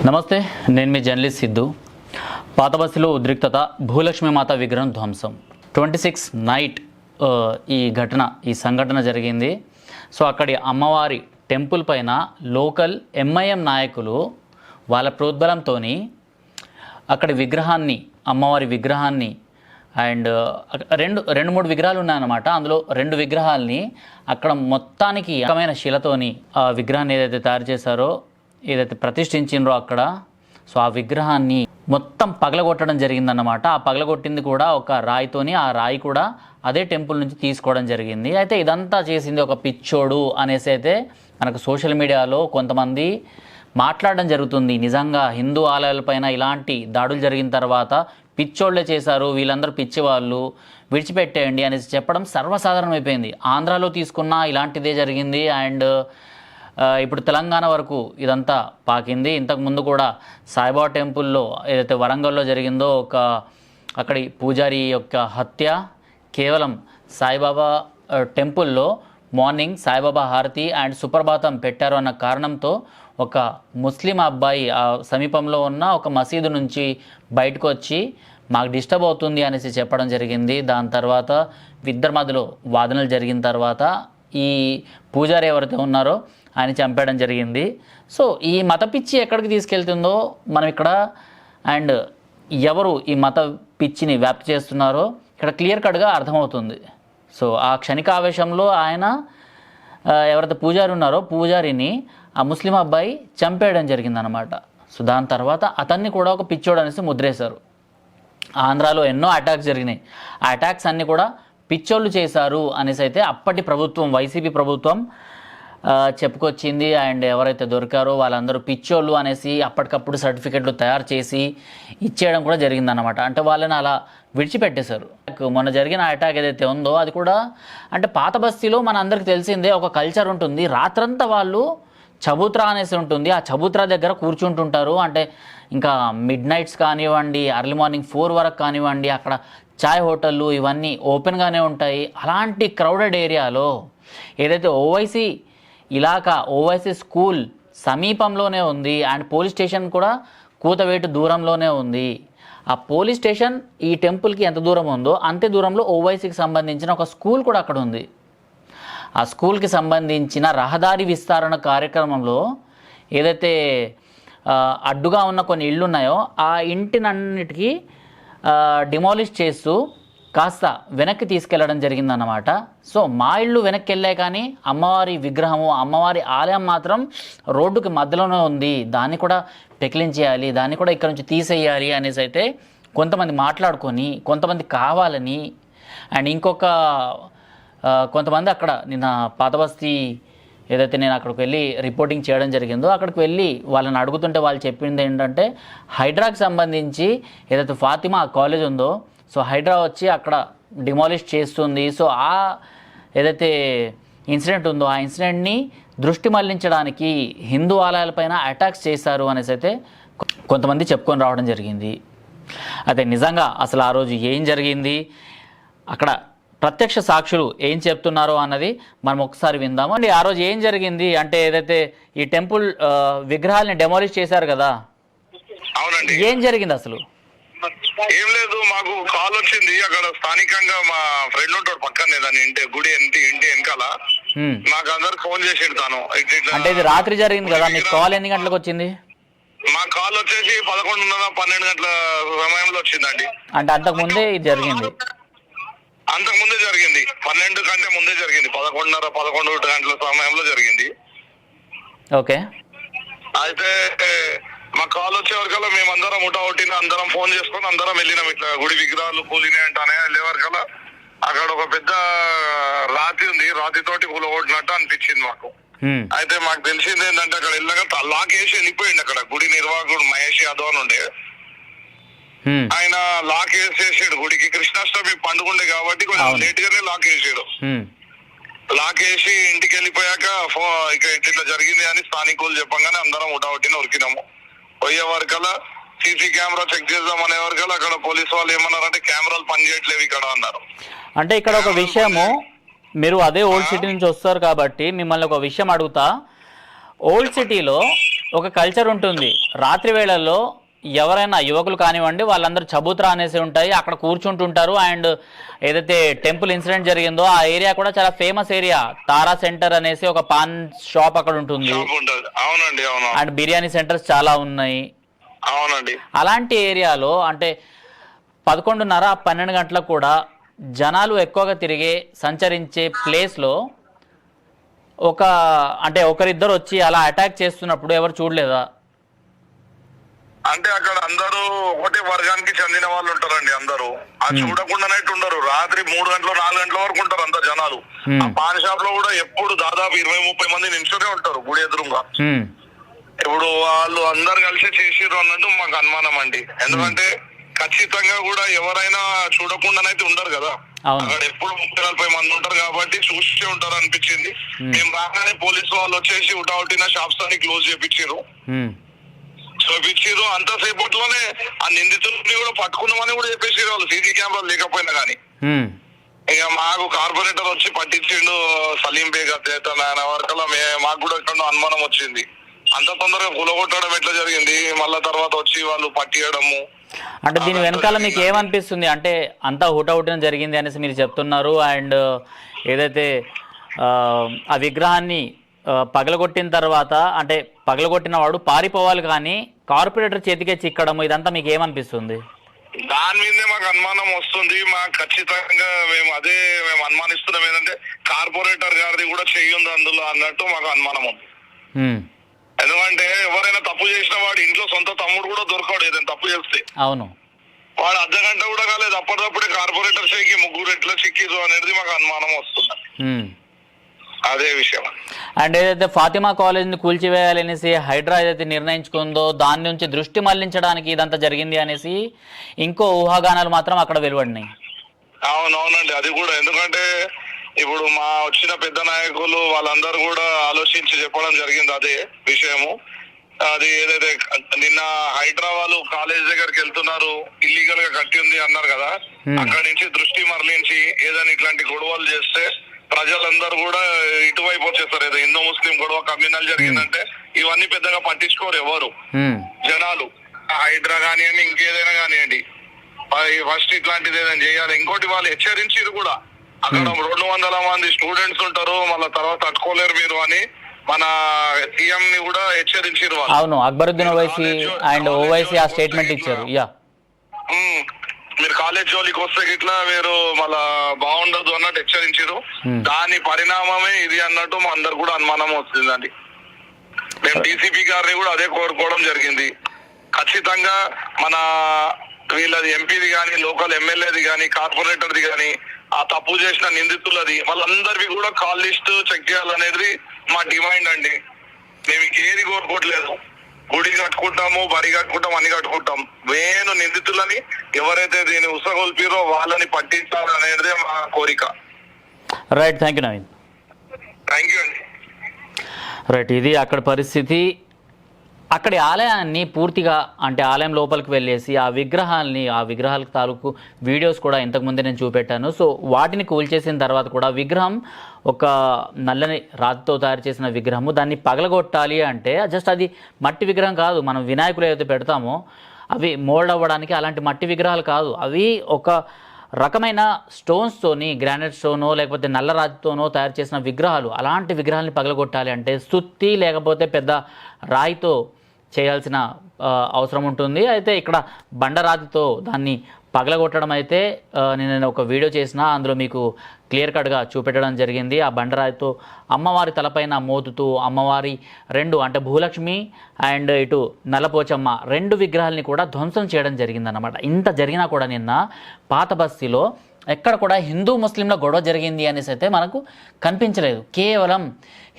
నమస్తే, నేను మీ జర్నలిస్ట్ సిద్ధు. పాతబస్సులో ఉద్రిక్తత, భూలక్ష్మి మాత విగ్రహం ధ్వంసం. 26 నైట్ ఈ సంఘటన జరిగింది. సో అక్కడి అమ్మవారి టెంపుల్ పైన లోకల్ ఎంఐఎం నాయకులు వాళ్ళ ప్రోద్బలంతో అక్కడి విగ్రహాన్ని, అమ్మవారి విగ్రహాన్ని అండ్ రెండు మూడు విగ్రహాలు ఉన్నాయన్నమాట. అందులో 2 విగ్రహాలని అక్కడ మొత్తానికి రకమైన శిలతోని ఆ విగ్రహాన్ని ఏదైతే తయారు చేశారో, ఏదైతే ప్రతిష్ఠించిండ్రో అక్కడ, సో ఆ విగ్రహాన్ని మొత్తం పగలగొట్టడం జరిగిందన్నమాట. ఆ పగలగొట్టింది కూడా ఒక రాయితోని, ఆ రాయి కూడా అదే టెంపుల్ నుంచి తీసుకోవడం జరిగింది. అయితే ఇదంతా చేసింది ఒక పిచ్చోడు అనేసి అయితే మనకు సోషల్ మీడియాలో కొంతమంది మాట్లాడడం జరుగుతుంది. నిజంగా హిందూ ఆలయాలపైన ఇలాంటి దాడులు జరిగిన తర్వాత పిచ్చోళ్లే చేశారు, వీళ్ళందరూ పిచ్చివాళ్ళు, విడిచిపెట్టేయండి అనేసి చెప్పడం సర్వసాధారణం అయిపోయింది. ఆంధ్రాలో తీసుకున్న ఇలాంటిదే జరిగింది. అండ్ ఇప్పుడు తెలంగాణ వరకు ఇదంతా పాకింది. ఇంతకుముందు కూడా సాయిబాబా టెంపుల్లో ఏదైతే వరంగల్లో జరిగిందో, అక్కడి పూజారి యొక్క హత్య, కేవలం సాయిబాబా టెంపుల్లో మార్నింగ్ సాయిబాబా హారతి అండ్ సుప్రభాతం పెట్టారు అన్న కారణంతో ఒక ముస్లిం అబ్బాయి ఆ సమీపంలో ఉన్న ఒక మసీదు నుంచి బయటకు వచ్చి మాకు డిస్టర్బ్ అవుతుంది అనేసి చెప్పడం జరిగింది. దాని తర్వాత ఇద్దరి మధ్యలో వాదనలు జరిగిన తర్వాత ఈ పూజారి ఎవరైతే ఉన్నారో ఆయన చంపేయడం జరిగింది. సో ఈ మత పిచ్చి ఎక్కడికి తీసుకెళ్తుందో మనం ఇక్కడ, అండ్ ఎవరు ఈ మత పిచ్చిని వ్యాప్తి చేస్తున్నారో ఇక్కడ క్లియర్ కట్గా అర్థమవుతుంది. సో ఆ క్షణిక ఆవేశంలో ఆయన ఎవరైతే పూజారి ఉన్నారో పూజారిని ఆ ముస్లిం అబ్బాయి చంపేయడం జరిగిందనమాట. సో దాని తర్వాత అతన్ని కూడా ఒక పిచ్చోడు అనేసి ముద్రేశారు. ఆంధ్రాలో ఎన్నో అటాక్స్ జరిగినాయి. ఆ అటాక్స్ అన్నీ కూడా పిచ్చోళ్ళు చేశారు అనేసి అయితే అప్పటి ప్రభుత్వం, వైసీపీ ప్రభుత్వం చెప్పుకొచ్చింది. అండ్ ఎవరైతే దొరికారో వాళ్ళందరూ పిచ్చోళ్ళు అనేసి అప్పటికప్పుడు సర్టిఫికెట్లు తయారు చేసి ఇచ్చేయడం కూడా జరిగిందన్నమాట. అంటే వాళ్ళని అలా విడిచిపెట్టేశారు. మొన్న జరిగిన అటాక్ ఏదైతే ఉందో అది కూడా, అంటే పాత బస్తీలో మన అందరికీ తెలిసిందే ఒక కల్చర్ ఉంటుంది. రాత్రంతా వాళ్ళు చబూత్రా అనేసి ఉంటుంది, ఆ చబూత్రా దగ్గర కూర్చుంటుంటారు. అంటే ఇంకా మిడ్ నైట్స్ కానివ్వండి, ఎర్లీ మార్నింగ్ 4 వరకు కానివ్వండి, అక్కడ చాయ్ హోటళ్ళు ఇవన్నీ ఓపెన్గానే ఉంటాయి. అలాంటి క్రౌడెడ్ ఏరియాలో ఏదైతే ఓవైసీ ఇలాకా, ఓవైసీ స్కూల్ సమీపంలోనే ఉంది అండ్ పోలీస్ స్టేషన్ కూడా కూతవేటు దూరంలోనే ఉంది. ఆ పోలీస్ స్టేషన్ ఈ టెంపుల్కి ఎంత దూరం ఉందో అంతే దూరంలో ఓవైసీకి సంబంధించిన ఒక స్కూల్ కూడా అక్కడ ఉంది. ఆ స్కూల్కి సంబంధించిన రహదారి విస్తరణ కార్యక్రమంలో ఏదైతే అడ్డుగా ఉన్న కొన్ని ఇళ్ళు ఉన్నాయో ఆ ఇంటినన్నిటికీ డిమాలిష్ చేస్తూ కాస్త వెనక్కి తీసుకెళ్లడం జరిగిందన్నమాట. సో మా ఇళ్ళు వెనక్కి వెళ్ళాయి, కానీ అమ్మవారి విగ్రహము, అమ్మవారి ఆలయం మాత్రం రోడ్డుకి మధ్యలోనే ఉంది. దాన్ని కూడా పెకిలించేయాలి, దాన్ని కూడా ఇక్కడ నుంచి తీసేయాలి అనేసి అయితే కొంతమంది మాట్లాడుకొని, కొంతమంది కావాలని, అండ్ ఇంకొక కొంతమంది అక్కడ నిన్న పాతబస్తీ ఏదైతే నేను అక్కడికి వెళ్ళి రిపోర్టింగ్ చేయడం జరిగిందో అక్కడికి వెళ్ళి వాళ్ళని అడుగుతుంటే వాళ్ళు చెప్పింది ఏంటంటే, హైడ్రాకి సంబంధించి ఏదైతే ఫాతిమా కాలేజ్ ఉందో, సో హైడ్రా వచ్చి అక్కడ డిమాలిష్ చేస్తుంది. సో ఆ ఏదైతే ఇన్సిడెంట్ ఉందో ఆ ఇన్సిడెంట్ని దృష్టి మళ్లించడానికి హిందూ ఆలయాలపైన అటాక్స్ చేశారు అనేసి అయితే కొంతమంది చెప్పుకొని రావడం జరిగింది. అయితే నిజంగా అసలు ఆ రోజు ఏం జరిగింది, అక్కడ ప్రత్యక్ష సాక్షులు ఏం చెప్తున్నారో అన్నది మనం ఒకసారి విందాము. అండి, ఆ రోజు ఏం జరిగింది అంటే, ఏదైతే ఈ టెంపుల్ విగ్రహాలని డెమాలిష్ చేశారు కదా, అవునండి, ఏం జరిగింది అసలు? ఏం లేదు, మాకు కాల్ వచ్చింది. అక్కడ స్థానికంగా మా ఫ్రెండ్ ఉంటాడు పక్కనే, దాని గుడి ఇంటి వెనకాల. నాకు అందరు ఫోన్ చేసిండు తాను. అంటే ఇది రాత్రి జరిగింది కదా, మీకు కాల్ ఎన్ని గంటలకు వచ్చింది? మా కాల్ వచ్చేసి 11:30-12 గంటల సమయంలో వచ్చిందండి. అంటే అంతకు ముందే ఇది జరిగింది? అంతకు ముందే జరిగింది, 12 కంటే ముందే జరిగింది. 11:30-11 గంటల సమయంలో జరిగింది. ఓకే. అయితే మా కాల్ వచ్చే వరకల్లా మేమందరం ముఠావుట్టిన అందరం ఫోన్ చేసుకొని అందరం వెళ్ళినాం. ఇట్లా గుడి విగ్రహాలు కూలినాయి అంటానే వెళ్ళే వరకల్లా అక్కడ ఒక పెద్ద రాతి ఉంది, రాతితోటి కూలగొట్టినట్టు అనిపించింది మాకు. అయితే మాకు తెలిసింది ఏంటంటే, అక్కడ వెళ్ళాక లాక్ వేసి వెళ్ళిపోయింది. అక్కడ గుడి నిర్వాహకుడు మహేష్ యాదవ్ అని ఉండే ఆయన లాక్ వేసేసాడు గుడికి. కృష్ణాష్టమి పండుగ కాబట్టి కొంచెం లేట్ గానే లాక్ వేసాడు. లాక్ వేసి ఇంటికి వెళ్ళిపోయాక ఇట్లా జరిగింది అని స్థానికులు చెప్పంగానే అందరం ఉటావటిని ఉరికినాము. పోయే వరకల్లా సీసీ కెమెరా చెక్ చేద్దాం అనే వరకల్లా అక్కడ పోలీసు వాళ్ళు ఏమన్నారంటే, కెమెరాలు పనిచేయట్లేవు ఇక్కడ అన్నారు. అంటే ఇక్కడ ఒక విషయము, మీరు అదే ఓల్డ్ సిటీ నుంచి వస్తారు కాబట్టి మిమ్మల్ని ఒక విషయం అడుగుతా. ఓల్డ్ సిటీలో ఒక కల్చర్ ఉంటుంది. రాత్రి వేళల్లో ఎవరైనా యువకులు కానివ్వండి వాళ్ళందరూ చబూత్రా అనేసి ఉంటాయి, అక్కడ కూర్చుంటుంటారు. అండ్ ఏదైతే టెంపుల్ ఇన్సిడెంట్ జరిగిందో ఆ ఏరియా కూడా చాలా ఫేమస్ ఏరియా. తారా సెంటర్ అనేసి ఒక పాన్ షాప్ అక్కడ ఉంటుంది. అవునండి, అవును. అండ్ బిర్యానీ సెంటర్స్ చాలా ఉన్నాయి. అవునండి. అలాంటి ఏరియాలో అంటే 11:30, 12 గంటలకు కూడా జనాలు ఎక్కువగా తిరిగే సంచరించే ప్లేస్లో అంటే ఒకరిద్దరు వచ్చి అలా అటాక్ చేస్తున్నప్పుడు ఎవరు చూడలేదా? అంటే అక్కడ అందరూ ఒకటే వర్గానికి చెందిన వాళ్ళు ఉంటారండి. అందరూ అది చూడకుండానే ఉండరు. రాత్రి 3 గంటలు 4 గంటల వరకు ఉంటారు అంత జనాలు. ఆ పాన్ షాప్ లో కూడా ఎప్పుడు దాదాపు 20-30 మంది నిల్చొనే ఉంటారు గుడి ఎదురుగా. ఇప్పుడు వాళ్ళు అందరు కలిసి చేసిర్రు అన్నట్టు మాకు అనుమానం అండి. ఎందుకంటే ఖచ్చితంగా కూడా ఎవరైనా చూడకుండానైతే ఉండరు కదా. అక్కడ ఎప్పుడు 30-40 మంది ఉంటారు కాబట్టి చూసే ఉంటారు అనిపించింది. మేము రాగానే పోలీసు వాళ్ళు వచ్చేసి ఉటావుటిన షాప్స్ అన్ని క్లోజ్ చేపించారు. చూపించారు అంతసేపట్లోనే ఆ నిందితుల్ని కూడా పట్టుకున్నామని కూడా చెప్పేసారు వాళ్ళు, సీసీ కెమెరాలు లేకపోయినా కానీ. ఇక మాకు కార్పొరేటర్ వచ్చి పట్టించిండు సలీం బేగ్ అతేతన వరకల్లా మాకు కూడా ఎక్కడ అనుమానం వచ్చింది. అంత తొందరగా కూలగొట్టడం ఎట్లా జరిగింది, మళ్ళా తర్వాత వచ్చి వాళ్ళు పట్టియడము. అంటే దీని వెనకాల మీకు ఏమనిపిస్తుంది? అంటే అంతా హుటాహుటిన జరిగింది అనేసి మీరు చెప్తున్నారు. అండ్ ఏదైతే ఆ విగ్రహాన్ని పగలగొట్టిన తర్వాత అంటే పగలగొట్టిన వాడు పారిపోవాలి కానీ కార్పొరేటర్ చేతికే చిక్కడము, ఇదంతా మీకు ఏమనిపిస్తుంది? దాని మీదే మాకు అనుమానం వస్తుంది. మాకు ఖచ్చితంగా మేము అనుమానిస్తున్నాం ఏంటంటే కార్పొరేటర్ గారిది కూడా చెయ్యింది అందులో అన్నట్టు మాకు అనుమానం ఉంది. ఎందుకంటే ఎవరైనా తప్పు చేసిన వాడు ఇంట్లో సొంత తమ్ముడు కూడా దొరకడు ఏదైనా తప్పు చేస్తే. అవును, వాడు అర్ధగంట కూడా కాలేదు అప్పటికప్పుడే కార్పొరేటర్ షేకి ముగ్గురు ఎట్లా చిక్కిరు అనేది మాకు అనుమానం వస్తుంది. అదే విషయం. అండ్ ఏదైతే ఫాతిమా కాలేజ్ని కూల్చివేయాలనేసి హైడ్రా ఏదైతే నిర్ణయించుకుందో దాని నుంచి దృష్టి మళ్లించడానికి ఇదంతా జరిగింది అనేసి ఇంకో ఊహాగానాలు మాత్రం అక్కడ వెలువడినాయి. అవునవునండి, అది కూడా. ఎందుకంటే ఇప్పుడు మా వచ్చిన పెద్ద నాయకులు వాళ్ళందరూ కూడా ఆలోచించి చెప్పడం జరిగింది అదే విషయము. అది ఏదైతే నిన్న హైదరాబాద్ కాలేజ్ దగ్గరికి వెళ్తున్నారు, ఇల్లీగల్ గా కట్టి ఉంది అన్నారు కదా, అక్కడి నుంచి దృష్టి మరలించి ఏదైనా ఇట్లాంటి గొడవలు చేస్తే ప్రజలందరూ కూడా ఇటువైపు వచ్చేస్తారు. ఏదో హిందూ ముస్లిం గొడవ కమ్యూనల్ జరిగిందంటే ఇవన్నీ పెద్దగా పట్టించుకోరు ఎవరు జనాలు. హైడ్రా కానివ్వండి ఇంకేదైనా కానివ్వండి, ఫస్ట్ ఇట్లాంటిది ఏదైనా చేయాలి. ఇంకోటి వాళ్ళు హెచ్చరించారు కూడా, అక్కడ 200 మంది స్టూడెంట్స్ ఉంటారు, మళ్ళీ తర్వాత తట్టుకోలేరు మీరు అని మన సీఎం ని కూడా హెచ్చరించారు. అవును, అక్బరుద్దీన్ ఓవైసీ అండ్ ఓవైసీ ఆ స్టేట్మెంట్ ఇచ్చారు. మీరు కాలేజ్ జోలికి వస్తే ఇట్లా మీరు మళ్ళా బాగుండదు అన్నట్టు హెచ్చరించారు. దాని పరిణామమే ఇది అన్నట్టు మా అందరు కూడా అనుమానం వస్తుందండి. మేము డీసీపీ గారిని కూడా అదే కోరుకోవడం జరిగింది. ఖచ్చితంగా మన వీళ్ళది ఎంపీది కానీ లోకల్ ఎమ్మెల్యేది కానీ కార్పొరేటర్ది కానీ ఆ తప్పు చేసిన నిందితులది వాళ్ళందరివి కూడా కాల్ లిస్ట్ చెక్ చేయాలనేది మా డిమాండ్ అండి. మేము ఏది కోరుకోవట్లేదు. గుడి కట్టుకుంటాము, బడి కట్టుకుంటాం, అన్ని కట్టుకుంటాం. మెయిన్ నిందితులని ఎవరైతే దీన్ని ఉసగొల్పిరో వాళ్ళని పట్టించాలనేది మా కోరిక. Right, thank you Naveen. Thank you అండి. రైట్, ఇది అక్కడ పరిస్థితి. అక్కడి ఆలయాన్ని పూర్తిగా అంటే ఆలయం లోపలికి వెళ్ళేసి ఆ విగ్రహాలకు తాలూకు వీడియోస్ కూడా ఇంతకుముందే నేను చూపెట్టాను. సో వాటిని కూల్చేసిన తర్వాత కూడా విగ్రహం ఒక నల్లని రాతితో తయారు చేసిన విగ్రహము, దాన్ని పగలగొట్టాలి అంటే జస్ట్ అది మట్టి విగ్రహం కాదు. మనం వినాయకులు ఏదైతే పెడతామో అవి మోల్డ్ అవ్వడానికి అలాంటి మట్టి విగ్రహాలు కాదు. అవి ఒక రకమైన స్టోన్స్తోని, గ్రానైట్ స్టోనో లేకపోతే నల్లరాతితోనో తయారు చేసిన విగ్రహాలు. అలాంటి విగ్రహాలని పగలగొట్టాలి అంటే సుత్తి లేకపోతే పెద్ద రాయితో చేయాల్సిన అవసరం ఉంటుంది. అయితే ఇక్కడ బండరాతితో దాన్ని పగలగొట్టడం అయితే నేను ఒక వీడియో చేసిన, అందులో మీకు క్లియర్ కట్గా చూపెట్టడం జరిగింది. ఆ బండరాతితో అమ్మవారి తలపైన మోతుతూ అమ్మవారి అంటే భూలక్ష్మి అండ్ ఇటు నల్లపోచమ్మ 2 విగ్రహాలని కూడా ధ్వంసం చేయడం జరిగిందన్నమాట. ఇంత జరిగినా కూడా నిన్న పాత బస్తీలో ఎక్కడ కూడా హిందూ ముస్లింల గొడవ జరిగింది అనేసి అయితే మనకు కనిపించలేదు. కేవలం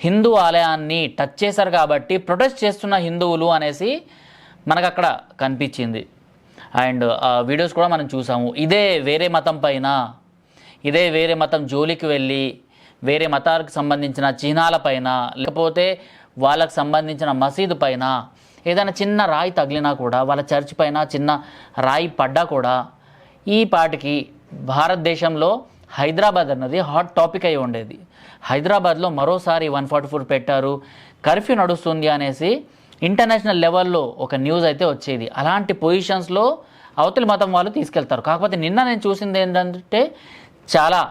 హిందూ ఆలయాన్ని టచ్ చేశారు కాబట్టి ప్రొటెస్ట్ చేస్తున్న హిందువులు అనేసి మనకు అక్కడ కనిపించింది. అండ్ ఆ వీడియోస్ కూడా మనం చూసాము. ఇదే వేరే మతం జోలికి వెళ్ళి వేరే మతాలకు సంబంధించిన చిహ్నాల పైన లేకపోతే వాళ్ళకు సంబంధించిన మసీదు పైన ఏదైనా చిన్న రాయి తగిలినా కూడా, వాళ్ళ చర్చ్ పైన చిన్న రాయి పడ్డా కూడా ఈ పాటికి భారతదేశంలో హైదరాబాద్ అన్నది హాట్ టాపిక్ అయి ఉండేది. హైదరాబాద్లో మరోసారి 144 పెట్టారు, కర్ఫ్యూ నడుస్తుంది అనేసి ఇంటర్నేషనల్ లెవెల్లో ఒక న్యూస్ అయితే వచ్చేది. అలాంటి పొజిషన్స్లో అవతలి మతం వాళ్ళు తీసుకెళ్తారు. కాకపోతే నిన్న నేను చూసింది ఏంటంటే చాలా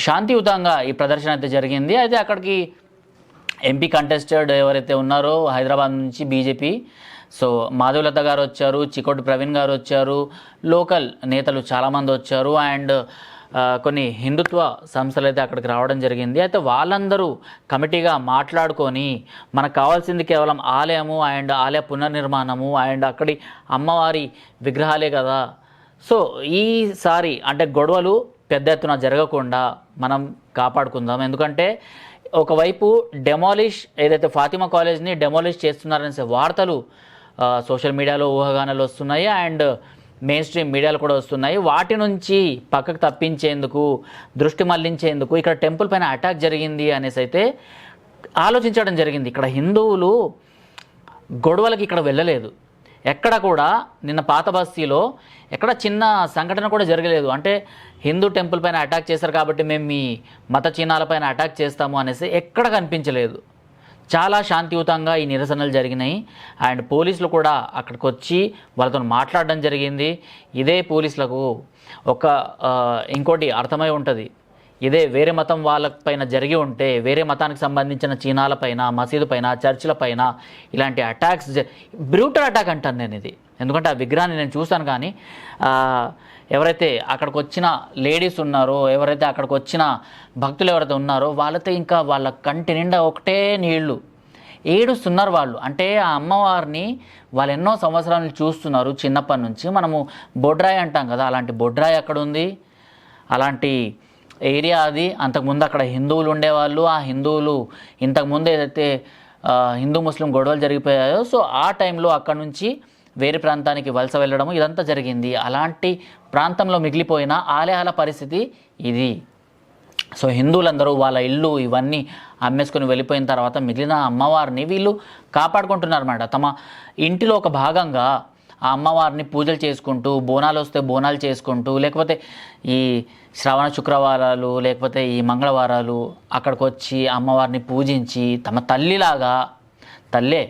శాంతియుతంగా ఈ ప్రదర్శన అయితే జరిగింది. అయితే అక్కడికి ఎంపీ కంటెస్టెడ్ ఎవరైతే ఉన్నారో హైదరాబాద్ నుంచి బీజేపీ, సో మాధవలత గారు వచ్చారు, చికోటి ప్రవీణ్ గారు వచ్చారు, లోకల్ నేతలు చాలామంది వచ్చారు, అండ్ కొన్ని హిందుత్వ సంస్థలు అయితే అక్కడికి రావడం జరిగింది. అయితే వాళ్ళందరూ కమిటీగా మాట్లాడుకొని మనకు కావాల్సింది కేవలం ఆలయము అండ్ ఆలయ పునర్నిర్మాణము అండ్ అక్కడి అమ్మవారి విగ్రహాలే కదా. సో ఈసారి అంటే గొడవలు పెద్ద ఎత్తున జరగకుండా మనం కాపాడుకుందాం. ఎందుకంటే ఒకవైపు డెమాలిష్ ఏదైతే ఫాతిమా కాలేజ్ని డెమాలిష్ చేస్తున్నారనే వార్తలు సోషల్ మీడియాలో ఊహాగానాలు వస్తున్నాయి అండ్ మెయిన్ స్ట్రీమ్ మీడియాలు కూడా వస్తున్నాయి. వాటి నుంచి పక్కకు తప్పించేందుకు, దృష్టి మళ్లించేందుకు ఇక్కడ టెంపుల్ పైన అటాక్ జరిగింది అనేసి అయితే ఆలోచించడం జరిగింది. ఇక్కడ హిందువులు గొడవలకి ఇక్కడ వెళ్ళలేదు. ఎక్కడ కూడా నిన్న పాత బస్తీలో ఎక్కడ చిన్న సంఘటన కూడా జరగలేదు. అంటే హిందూ టెంపుల్ పైన అటాక్ చేశారు కాబట్టి మేము మీ మత చిహ్నాలపైన అటాక్ చేస్తాము అనేసి ఎక్కడ కనిపించలేదు. చాలా శాంతియుతంగా ఈ నిరసనలు జరిగినాయి అండ్ పోలీసులు కూడా అక్కడికి వచ్చి వాళ్ళతో మాట్లాడడం జరిగింది. ఇదే పోలీసులకు ఒక ఇంకోటి అర్థమై ఉంటుంది, ఇదే వేరే మతం వాళ్ళపైన జరిగి ఉంటే, వేరే మతానికి సంబంధించిన చిహ్నాలపైన, మసీదు పైన, చర్చిల పైన ఇలాంటి అటాక్స్, బ్రూటల్ అటాక్ అంటాను నేను ఇది. ఎందుకంటే ఆ విగ్రహాన్ని నేను చూశాను, కానీ ఎవరైతే అక్కడికి వచ్చిన లేడీస్ ఉన్నారో, ఎవరైతే అక్కడికి వచ్చిన భక్తులు ఎవరైతే ఉన్నారో వాళ్ళతో ఇంకా వాళ్ళ కంటి నిండా ఒకటే నీళ్లు ఏడుస్తున్నారు వాళ్ళు. అంటే ఆ అమ్మవారిని వాళ్ళు ఎన్నో సంవత్సరాల నుంచి చూస్తున్నారు, చిన్నప్పటి నుంచి. మనము బొడ్రాయి అంటాం కదా, అలాంటి బొడ్రాయి అక్కడ ఉంది, అలాంటి ఏరియా అది. అంతకుముందు అక్కడ హిందువులు ఉండేవాళ్ళు. ఆ హిందువులు ఇంతకుముందు ఏదైతే హిందూ ముస్లిం గొడవలు జరిగిపోయాయో, సో ఆ టైంలో అక్కడ నుంచి వేరే ప్రాంతానికి వలస వెళ్ళడము ఇదంతా జరిగింది. అలాంటి ప్రాంతంలో మిగిలిపోయిన ఆలయాల పరిస్థితి ఇది. సో హిందువులందరూ వాళ్ళ ఇల్లు ఇవన్నీ అమ్మేసుకొని వెళ్ళిపోయిన తర్వాత మిగిలిన అమ్మవారిని వీళ్ళు కాపాడుకుంటున్నారన్నమాట. తమ ఇంటిలో ఒక భాగంగా ఆ అమ్మవారిని పూజలు చేసుకుంటూ, బోనాలు వస్తే బోనాలు చేసుకుంటూ, లేకపోతే ఈ శ్రవణ శుక్రవారాలు లేకపోతే ఈ మంగళవారాలు అక్కడికి వచ్చి అమ్మవారిని పూజించి తమ తల్లిలాగా, తల్లే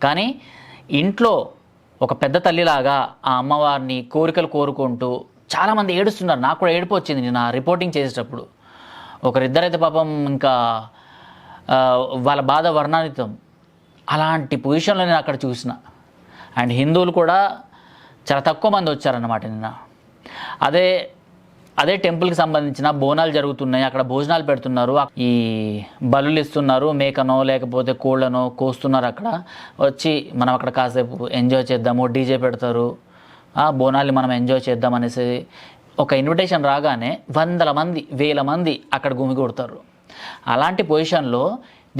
కానీ ఇంట్లో ఒక పెద్ద తల్లిలాగా ఆ అమ్మవారిని కోరికలు కోరుకుంటూ చాలామంది ఏడుస్తున్నారు. నాకు కూడా ఏడుపు వచ్చింది నేను రిపోర్టింగ్ చేసేటప్పుడు. ఒకరిద్దరైతే పాపం ఇంకా వాళ్ళ బాధ వర్ణాతీతం. అలాంటి పొజిషన్లో నేను అక్కడ చూసిన. అండ్ హిందువులు కూడా చాలా తక్కువ మంది వచ్చారన్నమాట నిన్న. అదే టెంపుల్కి సంబంధించిన బోనాలు జరుగుతున్నాయి, అక్కడ భోజనాలు పెడుతున్నారు, ఈ బలులు ఇస్తున్నారు, మేకనో లేకపోతే కోళ్ళనో కోస్తున్నారు. అక్కడ వచ్చి మనం అక్కడ కాసేపు ఎంజాయ్ చేద్దాము, డీజే పెడతారు, బోనాల్ని మనం ఎంజాయ్ చేద్దాం అనేసి ఒక ఇన్విటేషన్ రాగానే వందల మంది, వేల మంది అక్కడ గుమిగూడతారు. అలాంటి పొజిషన్లో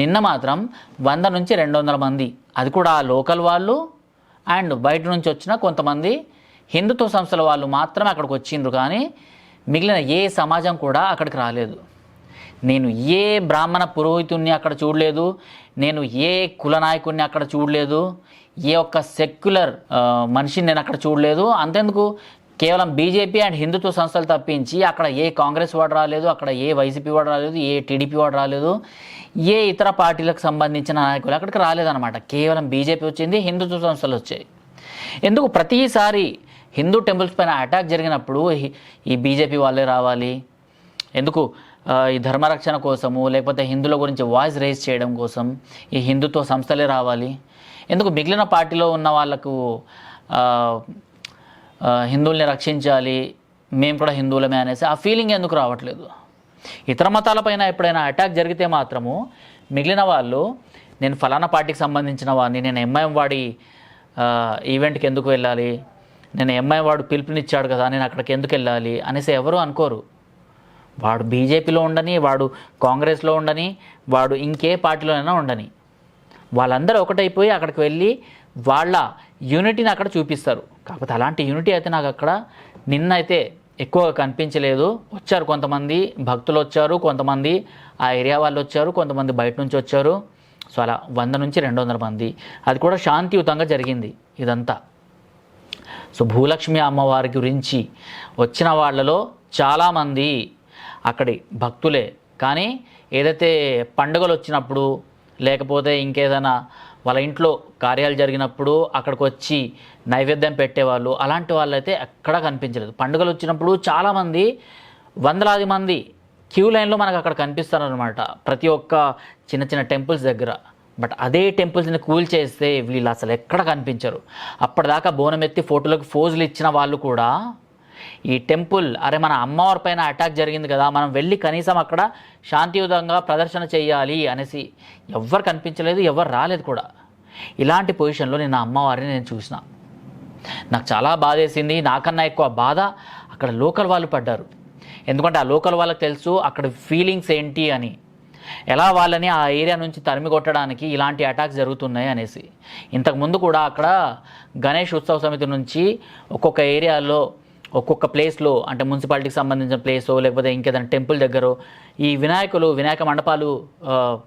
నిన్న మాత్రం 100 నుంచి 200 మంది, అది కూడా లోకల్ వాళ్ళు అండ్ బయట నుంచి వచ్చిన కొంతమంది హిందుత్వ సంస్థల వాళ్ళు మాత్రమే అక్కడికి వచ్చిండ్రు. కానీ మిగిలిన ఏ సమాజం కూడా అక్కడికి రాలేదు. నేను ఏ బ్రాహ్మణ పురోహితుడిని అక్కడ చూడలేదు, నేను ఏ కుల నాయకుడిని అక్కడ చూడలేదు, ఏ ఒక్క సెక్యులర్ మనిషిని నేను అక్కడ చూడలేదు. అంతెందుకు, కేవలం బీజేపీ అండ్ హిందుత్వ సంస్థలు తప్పించి అక్కడ ఏ కాంగ్రెస్ వాడు రాలేదు, అక్కడ ఏ వైసీపీ వాడు రాలేదు, ఏ టీడీపీ వాడు రాలేదు, ఏ ఇతర పార్టీలకు సంబంధించిన నాయకులు అక్కడికి రాలేదన్నమాట. కేవలం బీజేపీ వచ్చింది, హిందుత్వ సంస్థలు వచ్చాయి. ఎందుకు ప్రతిసారి హిందూ టెంపుల్స్ పైన అటాక్ జరిగినప్పుడు ఈ బీజేపీ వాళ్ళే రావాలి? ఎందుకు ఈ ధర్మరక్షణ కోసము లేకపోతే హిందువుల గురించి వాయిస్ రైజ్ చేయడం కోసం ఈ హిందుత్వ సంస్థలే రావాలి? ఎందుకు మిగిలిన పార్టీలో ఉన్న వాళ్ళకు హిందువుల్ని రక్షించాలి, మేము కూడా హిందువులమే అనేసి ఆ ఫీలింగ్ ఎందుకు రావట్లేదు? ఇతర మతాలపైన ఎప్పుడైనా అటాక్ జరిగితే మాత్రము మిగిలిన వాళ్ళు నేను ఫలానా పార్టీకి సంబంధించిన వాడిని, నేను ఎంఐఎం వాడి ఈవెంట్కి ఎందుకు వెళ్ళాలి, నేను ఎంఐఎం వాడు పిలుపునిచ్చాడు కదా నేను అక్కడికి ఎందుకు వెళ్ళాలి అనేసి ఎవరు అనుకోరు. వాడు బీజేపీలో ఉండని, వాడు కాంగ్రెస్లో ఉండని, వాడు ఇంకే పార్టీలోనైనా ఉండని, వాళ్ళందరూ ఒకటైపోయి అక్కడికి వెళ్ళి వాళ్ళ యూనిటీని అక్కడ చూపిస్తారు. కాకపోతే అలాంటి యూనిటీ అయితే నాకు అక్కడ నిన్నైతే ఎక్కువగా కనిపించలేదు. వచ్చారు కొంతమంది భక్తులు వచ్చారు, కొంతమంది ఆ ఏరియా వాళ్ళు వచ్చారు, కొంతమంది బయట నుంచి వచ్చారు. సో అలా 100 నుంచి 200 మంది, అది కూడా శాంతియుతంగా జరిగింది ఇదంతా. సో భూలక్ష్మి అమ్మవారి గురించి వచ్చిన వాళ్ళలో చాలామంది అక్కడి భక్తులే. కానీ ఏదైతే పండుగలు వచ్చినప్పుడు లేకపోతే ఇంకేదైనా వాళ్ళ ఇంట్లో కార్యాలు జరిగినప్పుడు అక్కడికి వచ్చి నైవేద్యం పెట్టేవాళ్ళు, అలాంటి వాళ్ళైతే ఎక్కడా కనిపించలేదు. పండుగలు వచ్చినప్పుడు చాలామంది వందలాది మంది క్యూ లైన్లో మనకు అక్కడ కనిపిస్తారనమాట, ప్రతి ఒక్క చిన్న చిన్న టెంపుల్స్ దగ్గర. బట్ అదే టెంపుల్స్ని కూల్చేస్తే వీళ్ళు అసలు ఎక్కడ కనిపించరు. అప్పటిదాకా బోనం ఎత్తి ఫోటోలకు ఫోజులు ఇచ్చిన వాళ్ళు కూడా ఈ టెంపుల్, అరే మన అమ్మవారి పైన అటాక్ జరిగింది కదా, మనం వెళ్ళి కనీసం అక్కడ శాంతియుతంగా ప్రదర్శన చేయాలి అనేసి ఎవ్వరు కనిపించలేదు, ఎవరు రాలేదు కూడా. ఇలాంటి పొజిషన్లో నేను అమ్మవారిని నేను చూసిన. నాకు చాలా బాధేసింది. నాకన్నా ఎక్కువ బాధ అక్కడ లోకల్ వాళ్ళు పడ్డారు. ఎందుకంటే ఆ లోకల్ వాళ్ళకి తెలుసు అక్కడ ఫీలింగ్స్ ఏంటి అని, ఎలా వాళ్ళని ఆ ఏరియా నుంచి తరిమి కొట్టడానికి ఇలాంటి అటాక్స్ జరుగుతున్నాయి అనేసి. ఇంతకుముందు కూడా అక్కడ గణేష్ ఉత్సవ సమితి నుంచి ఒక్కొక్క ఏరియాలో ఒక్కొక్క ప్లేస్లో, అంటే మున్సిపాలిటీకి సంబంధించిన ప్లేసో లేకపోతే ఇంకేదైనా టెంపుల్ దగ్గర ఈ వినాయక మండపాలు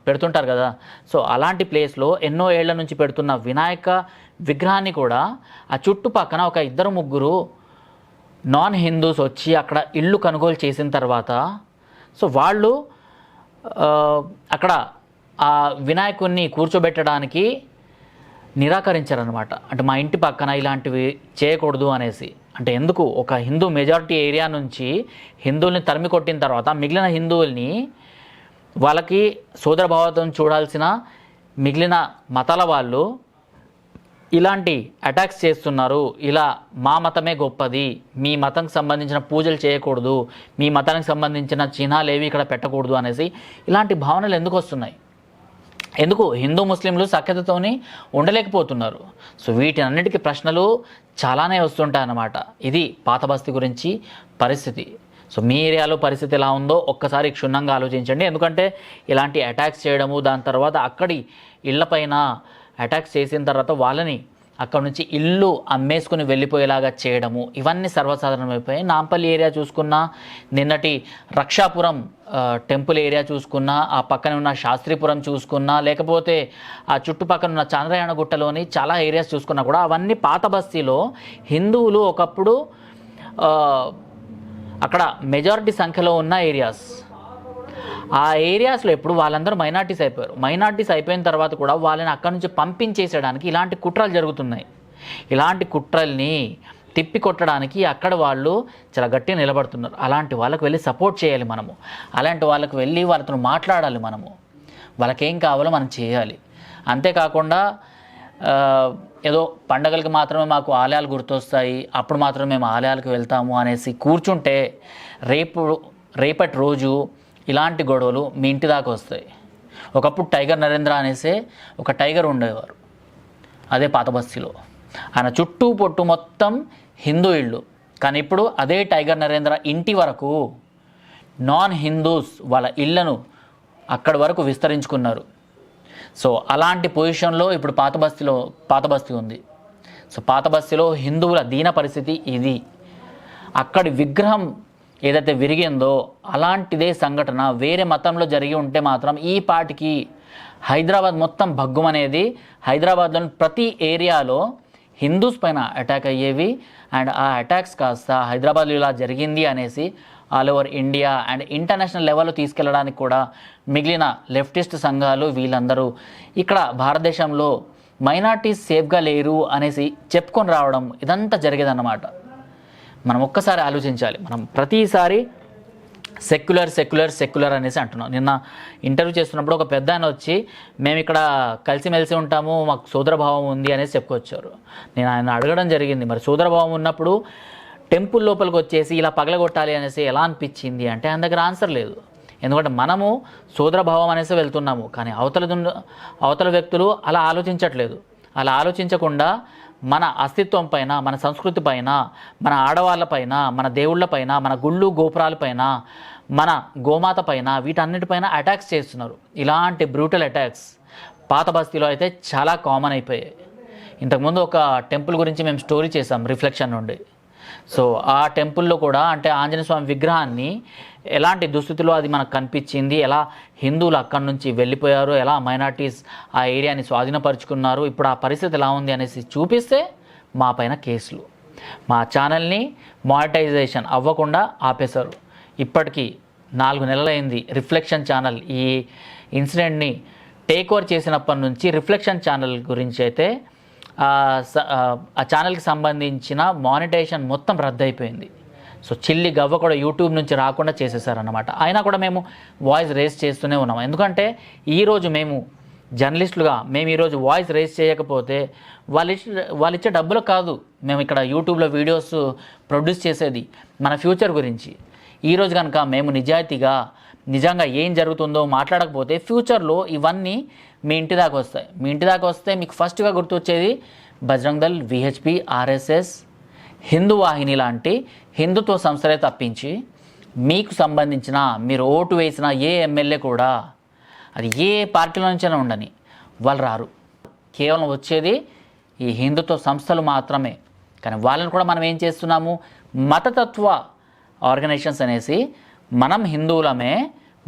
పెడుతుంటారు కదా. సో అలాంటి ప్లేస్లో ఎన్నో ఏళ్ల నుంచి పెడుతున్న వినాయక విగ్రహాన్ని కూడా ఆ చుట్టుపక్కన ఒక 2-3 నాన్ హిందూస్ వచ్చి అక్కడ ఇల్లు కొనుగోలు చేసిన తర్వాత సో వాళ్ళు అక్కడ ఆ వినాయకుడిని కూర్చోబెట్టడానికి నిరాకరించారనమాట. అంటే మా ఇంటి పక్కన ఇలాంటివి చేయకూడదు అనేసి. అంటే ఎందుకు, ఒక హిందూ మెజారిటీ ఏరియా నుంచి హిందువుల్ని తరిమి కొట్టిన తర్వాత మిగిలిన హిందువుల్ని వాళ్ళకి సోదరభావంతో చూడాల్సిన మిగిలిన మతాల వాళ్ళు ఇలాంటి అటాక్స్ చేస్తున్నారు. ఇలా మా మతమే గొప్పది, మీ మతంకి సంబంధించిన పూజలు చేయకూడదు, మీ మతానికి సంబంధించిన చిహ్నాలు ఏవి ఇక్కడ పెట్టకూడదు అనేసి ఇలాంటి భావనలు ఎందుకు వస్తున్నాయి? ఎందుకు హిందూ ముస్లింలు సఖ్యతతోని ఉండలేకపోతున్నారు? సో వీటన్నిటికీ ప్రశ్నలు చాలానే వస్తుంటాయి అన్నమాట. ఇది పాత బస్తీ గురించి పరిస్థితి. సో మీ ఏరియాలో పరిస్థితి ఎలా ఉందో ఒక్కసారి క్షుణ్ణంగా ఆలోచించండి. ఎందుకంటే ఇలాంటి అటాక్స్ చేయడము, దాని తర్వాత అక్కడి ఇళ్లపైన అటాక్స్ చేసిన తర్వాత వాళ్ళని అక్కడ నుంచి ఇల్లు అమ్మేసుకుని వెళ్ళిపోయేలాగా చేయడము, ఇవన్నీ సర్వసాధారణమైపోయాయి. నాంపల్లి ఏరియా చూసుకున్నా, నిన్నటి రక్షాపురం టెంపుల్ ఏరియా చూసుకున్నా, ఆ పక్కన ఉన్న శాస్త్రీపురం చూసుకున్నా, లేకపోతే ఆ చుట్టుపక్కల ఉన్న చంద్రయానగుట్టలోని చాలా ఏరియాస్ చూసుకున్నా కూడా అవన్నీ పాత బస్తీలో హిందువులు ఒకప్పుడు అక్కడ మెజారిటీ సంఖ్యలో ఉన్న ఏరియాస్. ఆ ఏరియాస్లో ఎప్పుడు వాళ్ళందరూ మైనార్టీస్ అయిపోయారు. మైనార్టీస్ అయిపోయిన తర్వాత కూడా వాళ్ళని అక్కడి నుంచి పంపించేసేయడానికి ఇలాంటి కుట్రలు జరుగుతున్నాయి. ఇలాంటి కుట్రల్ని తిప్పి కొట్టడానికి అక్కడ వాళ్ళు చాలా గట్టిగా నిలబడుతున్నారు. అలాంటి వాళ్ళకు వెళ్ళి సపోర్ట్ చేయాలి మనము. అలాంటి వాళ్ళకు వెళ్ళి వాళ్ళతో మాట్లాడాలి మనము. వాళ్ళకేం కావాలో మనం చేయాలి. అంతేకాకుండా ఏదో పండగలకి మాత్రమే మాకు ఆలయాలు గుర్తొస్తాయి, అప్పుడు మాత్రమే మేము ఆలయాలకు వెళ్తాము అనేసి కూర్చుంటే రేపటి రోజు ఇలాంటి గొడవలు మీ ఇంటి దాకా వస్తాయి. ఒకప్పుడు టైగర్ నరేంద్ర అనేసి ఒక టైగర్ ఉండేవారు అదే పాత బస్తీలో. ఆయన చుట్టూ పొట్టు మొత్తం హిందూ ఇళ్ళు. కానీ ఇప్పుడు అదే టైగర్ నరేంద్ర ఇంటి వరకు నాన్ హిందూస్ వాళ్ళ ఇళ్లను అక్కడి వరకు విస్తరించుకున్నారు. సో అలాంటి పొజిషన్లో ఇప్పుడు పాత బస్తీ ఉంది. సో పాత బస్తీలో హిందువుల దీన పరిస్థితి ఇది. అక్కడి విగ్రహం ఏదైతే విరిగిందో అలాంటిదే సంఘటన వేరే మతంలో జరిగి ఉంటే మాత్రం ఈ పాటికి హైదరాబాద్ మొత్తం భగ్గుమనేది. హైదరాబాద్లోని ప్రతి ఏరియాలో హిందూస్ పైన అటాక్ అయ్యేవి. అండ్ ఆ అటాక్స్ కాస్త హైదరాబాద్లో ఇలా జరిగింది అనేసి all over India and international లెవెల్లో తీసుకెళ్ళడానికి కూడా మిగిలిన లెఫ్టిస్ట్ సంఘాలు వీళ్ళందరూ ఇక్కడ భారతదేశంలో మైనార్టీస్ సేఫ్గా లేరు అనేసి చెప్పుకొని రావడం, ఇదంతా జరిగేదన్నమాట. మనం ఒక్కసారి ఆలోచించాలి. మనం ప్రతిసారి సెక్యులర్ అనేసి అంటున్నాం. నిన్న ఇంటర్వ్యూ చేస్తున్నప్పుడు ఒక పెద్ద ఆయన వచ్చి మేము ఇక్కడ కలిసిమెలిసి ఉంటాము, మాకు సోదరభావం ఉంది అనేసి చెప్పుకొచ్చారు. నేను ఆయన అడగడం జరిగింది, మరి సోదరభావం ఉన్నప్పుడు టెంపుల్ లోపలికి వచ్చేసి ఇలా పగలగొట్టాలి అనేసి ఎలా అనిపించింది అంటే ఆయన దగ్గర ఆన్సర్ లేదు. ఎందుకంటే మనము సోదరభావం అనేసి వెళ్తున్నాము, కానీ అవతల వ్యక్తులు అలా ఆలోచించట్లేదు. అలా ఆలోచించకుండా మన అస్తిత్వం పైన, మన సంస్కృతి పైన, మన ఆడవాళ్ళపైన, మన దేవుళ్ళపైన, మన గుళ్ళు గోపురాలపైన, మన గోమాత పైన, వీటన్నిటిపైన అటాక్స్ చేస్తున్నారు. ఇలాంటి బ్రూటల్ అటాక్స్ పాత బస్తీలో అయితే చాలా కామన్ అయిపోయాయి. ఇంతకుముందు ఒక టెంపుల్ గురించి మేము స్టోరీ చేసాం రిఫ్లెక్షన్ నుండి. సో ఆ టెంపుల్లో కూడా అంటే ఆంజనేయ స్వామి విగ్రహాన్ని ఎలాంటి దుస్థితిలో అది మనకు కనిపించింది, ఎలా హిందువులు అక్కడి నుంచి వెళ్ళిపోయారు, ఎలా మైనార్టీస్ ఆ ఏరియాని స్వాధీనపరుచుకున్నారు, ఇప్పుడు ఆ పరిస్థితి ఎలా ఉంది అనేసి చూపిస్తే మా పైన కేసులు. మా ఛానల్ని మానిటైజేషన్ అవ్వకుండా ఆపేశారు. ఇప్పటికీ 4 నెలలైంది రిఫ్లెక్షన్ ఛానల్ ఈ ఇన్సిడెంట్ని టేక్ ఓవర్ చేసినప్పటి నుంచి రిఫ్లెక్షన్ ఛానల్ గురించి అయితే ఆ ఛానల్కి సంబంధించిన మానిటైజేషన్ మొత్తం రద్దయిపోయింది. సో చిల్లి గవ్వ కూడా యూట్యూబ్ నుంచి రాకుండా చేసేసారన్నమాట. అయినా కూడా మేము వాయిస్ రేస్ చేస్తూనే ఉన్నాం. ఎందుకంటే ఈరోజు మేము జర్నలిస్టులుగా మేము ఈరోజు వాయిస్ రేస్ చేయకపోతే వాళ్ళు ఇచ్చే డబ్బులు కాదు మేము ఇక్కడ యూట్యూబ్లో వీడియోస్ ప్రొడ్యూస్ చేసేది మన ఫ్యూచర్ గురించి. ఈరోజు కనుక మేము నిజంగా ఏం జరుగుతుందో మాట్లాడకపోతే ఫ్యూచర్లో ఇవన్నీ మీ ఇంటి దాకా వస్తాయి. మీ ఇంటి దాకా వస్తే మీకు ఫస్ట్గా గుర్తొచ్చేది బజరంగ్ దళ్, విహెచ్పి, ఆర్ఎస్ఎస్, హిందూ వాహిని లాంటి హిందుత్వ సంస్థలే తప్పించి మీకు సంబంధించిన మీరు ఓటు వేసిన ఏ ఎమ్మెల్యే కూడా అది ఏ పార్టీలో నుంచైనా ఉండని వాళ్ళు రారు. కేవలం వచ్చేది ఈ హిందుత్వ సంస్థలు మాత్రమే. కానీ వాళ్ళని కూడా మనం ఏం చేస్తున్నాము, మతతత్వ ఆర్గనైజేషన్స్ అనేసి మనం హిందువులమే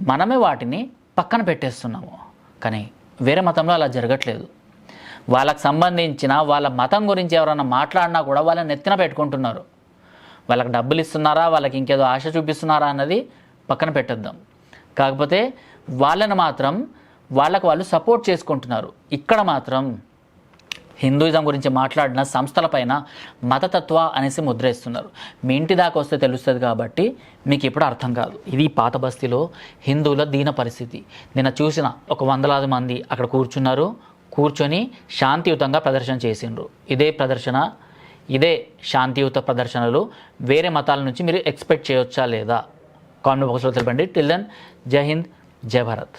మనమే వాటిని పక్కన పెట్టేస్తున్నాము. కానీ వేరే మతంలో అలా జరగట్లేదు. వాళ్ళకు సంబంధించిన వాళ్ళ మతం గురించి ఎవరైనా మాట్లాడినా కూడా వాళ్ళని నెత్తిన పెట్టుకుంటున్నారు. వాళ్ళకి డబ్బులు ఇస్తున్నారా, వాళ్ళకి ఇంకేదో ఆశ చూపిస్తున్నారా అన్నది పక్కన పెట్టేద్దాం. కాకపోతే వాళ్ళని మాత్రం వాళ్ళు సపోర్ట్ చేసుకుంటున్నారు. ఇక్కడ మాత్రం హిందూయిజం గురించి మాట్లాడిన సంస్థలపైన మతతత్వ అనేసి ముద్రేస్తున్నారు. మీ ఇంటి దాకా వస్తే తెలుస్తుంది కాబట్టి మీకు ఇప్పుడు అర్థం కాదు. ఇది పాత బస్తీలో హిందువుల దీన పరిస్థితి. నిన్న చూసిన ఒక 100 మంది అక్కడ కూర్చొని శాంతియుతంగా ప్రదర్శన చేసిండ్రు. ఇదే శాంతియుత ప్రదర్శనలు వేరే మతాల నుంచి మీరు ఎక్స్పెక్ట్ చేయొచ్చా లేదా? కామెంట్ బాక్స్లో తెలపండి. టిల్ దెన్ జై హింద్, జై భారత్.